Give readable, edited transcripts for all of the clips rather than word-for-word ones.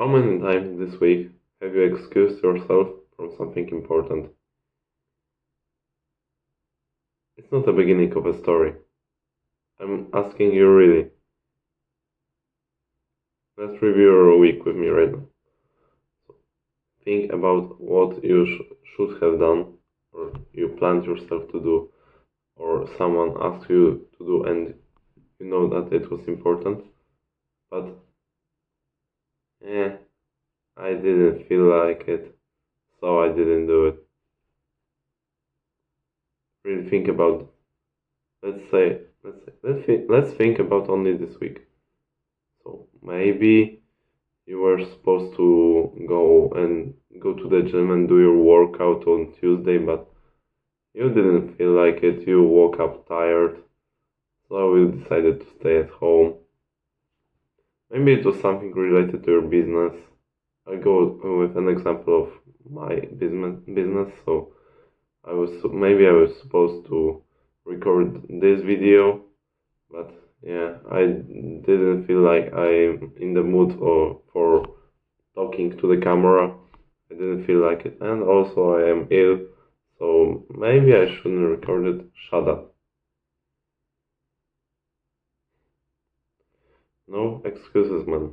How many times this week have you excused yourself from something important? It's not the beginning of a story. I'm asking you really. Let's review your week with me right now. Think about what you should have done, or you planned yourself to do, or someone asked you to do and you know that it was important, but I didn't feel like it, so I didn't do it. Really think about, let's think about only this week. So maybe you were supposed to go to the gym and do your workout on Tuesday, but you didn't feel like it. You woke up tired, so you decided to stay at home. Maybe it was something related to your business. I go with an example of my business. So I was supposed to record this video, but I didn't feel like I'm in the mood for talking to the camera. I didn't feel like it, and also I am ill, so maybe I shouldn't record it. Shut up. No excuses, man.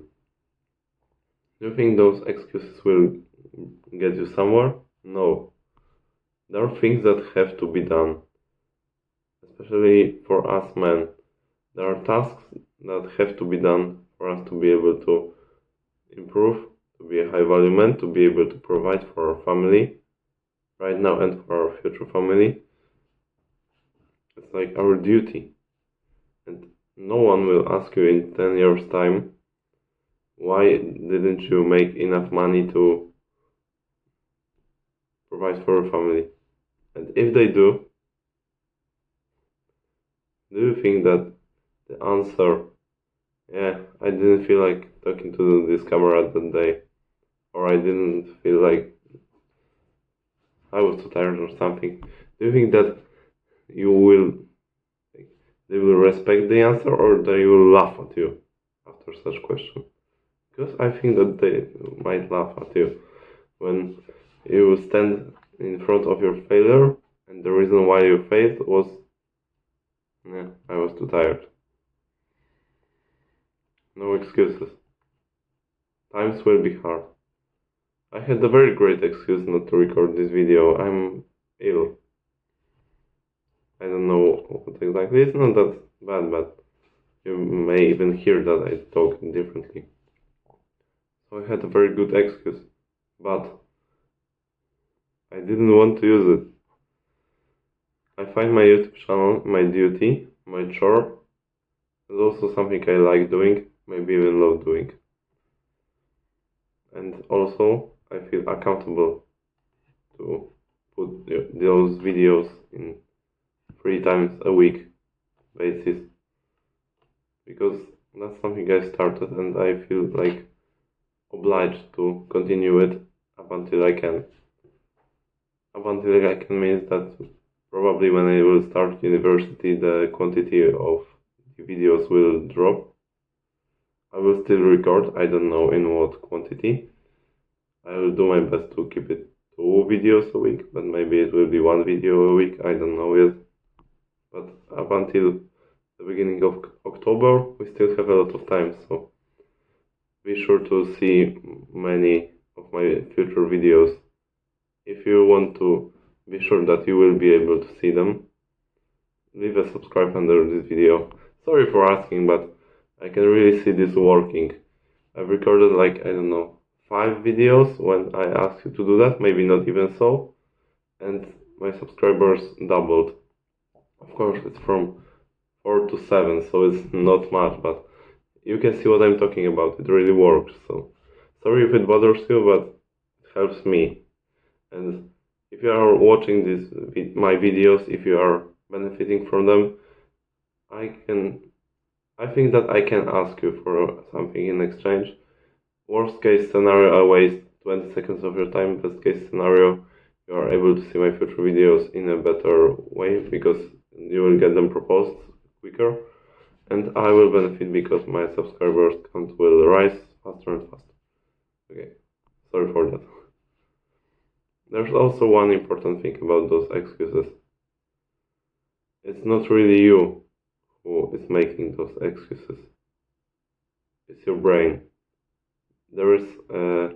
Do you think those excuses will get you somewhere? No. There are things that have to be done, especially for us men. There are tasks that have to be done for us to be able to improve, to be a high value man, to be able to provide for our family right now and for our future family. It's like our duty. And no one will ask you in 10 years' time, why didn't you make enough money to provide for your family? And if they do you think that the answer, I didn't feel like talking to this camera that day, or I didn't feel like I was too tired or something, do you think that they will respect the answer, or they will laugh at you after such question? Because I think that they might laugh at you when you stand in front of your failure and the reason why you failed was I was too tired. No excuses. Times will be hard. I had a very great excuse not to record this video. I'm ill. I don't know what exactly. It's not that bad, but you may even hear that I talk differently. So I had a very good excuse, but I didn't want to use it. I find my YouTube channel my duty, my chore, and also something I like doing, maybe even love doing. And also, I feel accountable to put those videos in 3 times a week basis, because that's something I started and I feel like obliged to continue it up until I can. Up until I can means that probably when I will start university, the quantity of the videos will drop. I will still record, I don't know in what quantity. I will do my best to keep it 2 videos a week, but maybe it will be 1 video a week, I don't know yet. But up until the beginning of October, we still have a lot of time, so be sure to see many of my future videos. If you want to be sure that you will be able to see them, leave a subscribe under this video. Sorry for asking, but I can really see this working. I've recorded like, I don't know, 5 videos when I asked you to do that, maybe not even so, and my subscribers doubled. Of course, it's from 4 to 7, so it's not much, but you can see what I'm talking about. It really works. So sorry if it bothers you, but it helps me. And if you are watching my videos, if you are benefiting from them, I think that I can ask you for something in exchange. Worst case scenario, I waste 20 seconds of your time. Best case scenario, you are able to see my future videos in a better way because you will get them proposed quicker, and I will benefit because my subscribers count will rise faster and faster. There's also one important thing about those excuses. It's not really you who is making those excuses. It's your brain. There is a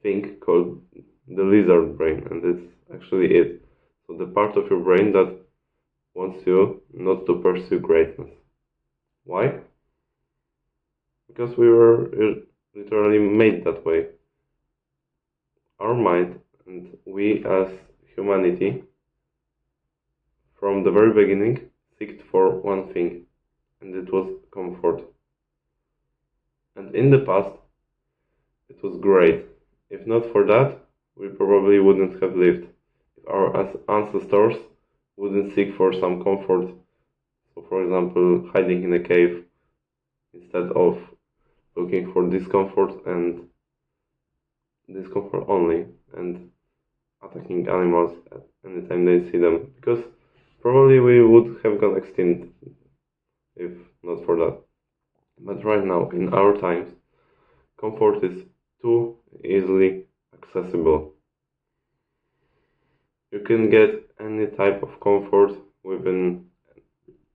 thing called the lizard brain, and it's actually it. So the part of your brain that wants you not to pursue greatness. Why? Because we were literally made that way. Our mind and we as humanity, from the very beginning, seeked for one thing, and it was comfort. And in the past, it was great. If not for that, we probably wouldn't have lived. If our ancestors wouldn't seek for some comfort, so for example, hiding in a cave instead of looking for discomfort and discomfort only, and attacking animals anytime they see them, because probably we would have gone extinct if not for that. But right now, in our times, comfort is too easily accessible. You can get any type of comfort within,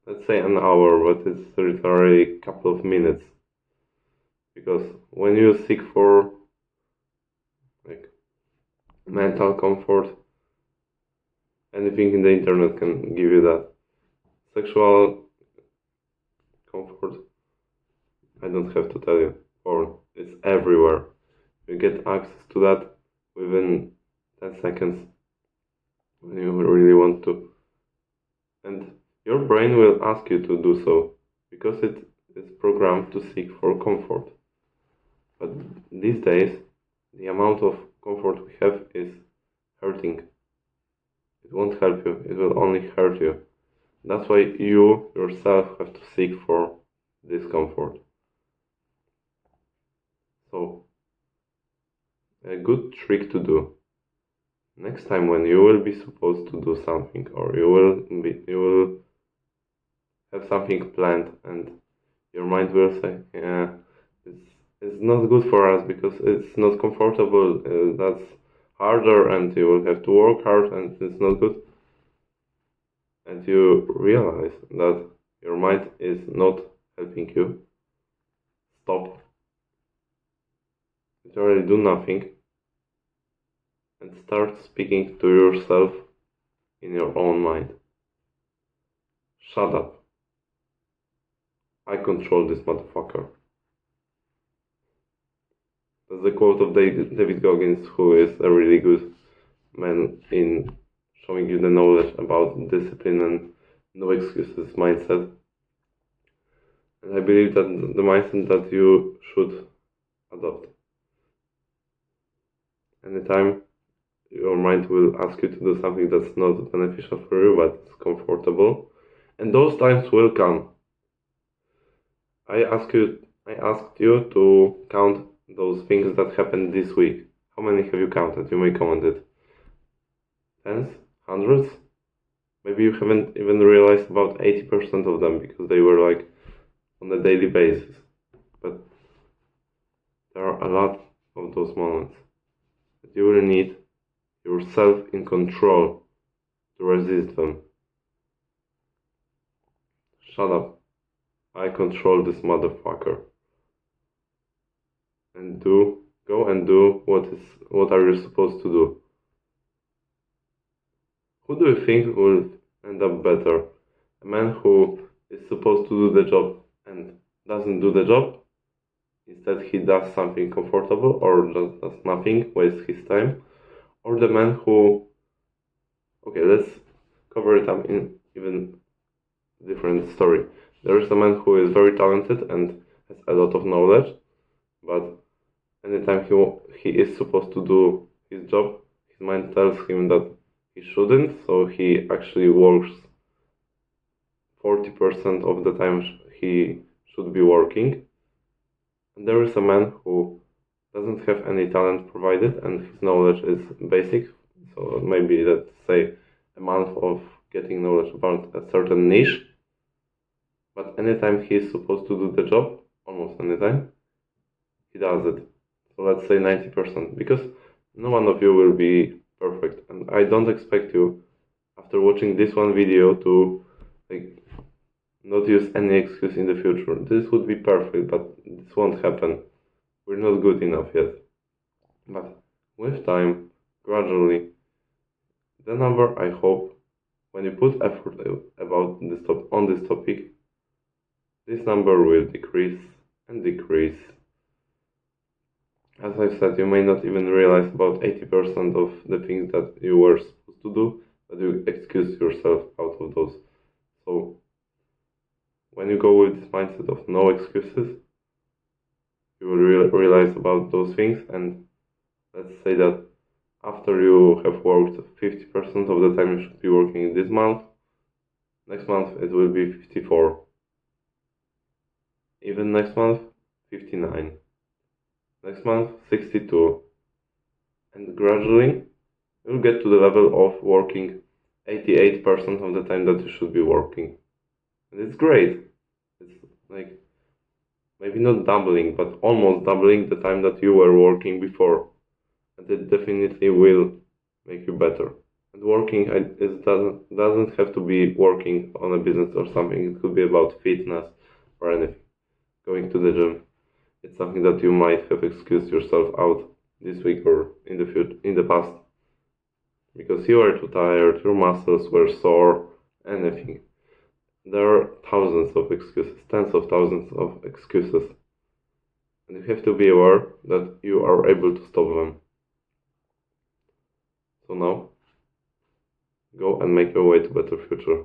let's say, an hour, but it's literally a couple of minutes. Because when you seek for like mental comfort, anything in the internet can give you that. Sexual comfort, I don't have to tell you, porn, it's everywhere. You get access to that within 10 seconds when you really want to. And your brain will ask you to do so, because it is programmed to seek for comfort. But these days, the amount of comfort we have is hurting. It won't help you, it will only hurt you. That's why you yourself have to seek for discomfort. So, a good trick to do. Next time when you will be supposed to do something, or you will have something planned, and your mind will say, yeah, it's not good for us because it's not comfortable, that's harder, and you will have to work hard, and it's not good. And you realize that your mind is not helping you. Stop. Literally do nothing. And start speaking to yourself in your own mind. Shut up. I control this motherfucker. That's the quote of David Goggins, who is a really good man in showing you the knowledge about discipline and no excuses mindset. And I believe that the mindset that you should adopt. Anytime your mind will ask you to do something that's not beneficial for you, but it's comfortable, and those times will come. I asked you to count those things that happened this week. How many have you counted? You may comment it. Tens? Hundreds? Maybe you haven't even realized about 80% of them because they were like on a daily basis. But there are a lot of those moments that you will need yourself in control to resist them. Shut up. I control this motherfucker. And go and do what are you supposed to do. Who do you think will end up better? A man who is supposed to do the job and doesn't do the job? Instead he does something comfortable or just does nothing, wastes his time? Or the man who... Okay, let's cover it up in even different story. There is a man who is very talented and has a lot of knowledge, but anytime he is supposed to do his job, his mind tells him that he shouldn't, so he actually works 40% of the time he should be working. And there is a man who doesn't have any talent provided and his knowledge is basic, so maybe let's say a month of getting knowledge about a certain niche, but anytime he is supposed to do the job, almost anytime, he does it. So let's say 90%, because No one of you will be perfect, and I don't expect you, after watching this one video, to like not use any excuse in the future. This would be perfect, but this won't happen. We're not good enough yet. But with time, gradually, the number, I hope, when you put effort on this topic, this number will decrease and decrease. As I said, you may not even realize about 80% of the things that you were supposed to do, but you excuse yourself out of those. So, when you go with this mindset of no excuses, you will realize about those things, and let's say that after you have worked 50% of the time you should be working this month, next month it will be 54. Even next month, 59. Next month, 62. And gradually, you'll get to the level of working 88% of the time that you should be working. And it's great. It's like maybe not doubling, but almost doubling the time that you were working before. And it definitely will make you better. And working doesn't have to be working on a business or something. It could be about fitness or anything. Going to the gym. It's something that you might have excused yourself out this week or in the past. Because you were too tired, your muscles were sore, anything. There are thousands of excuses, tens of thousands of excuses. And you have to be aware that you are able to stop them. So now, go and make your way to a better future.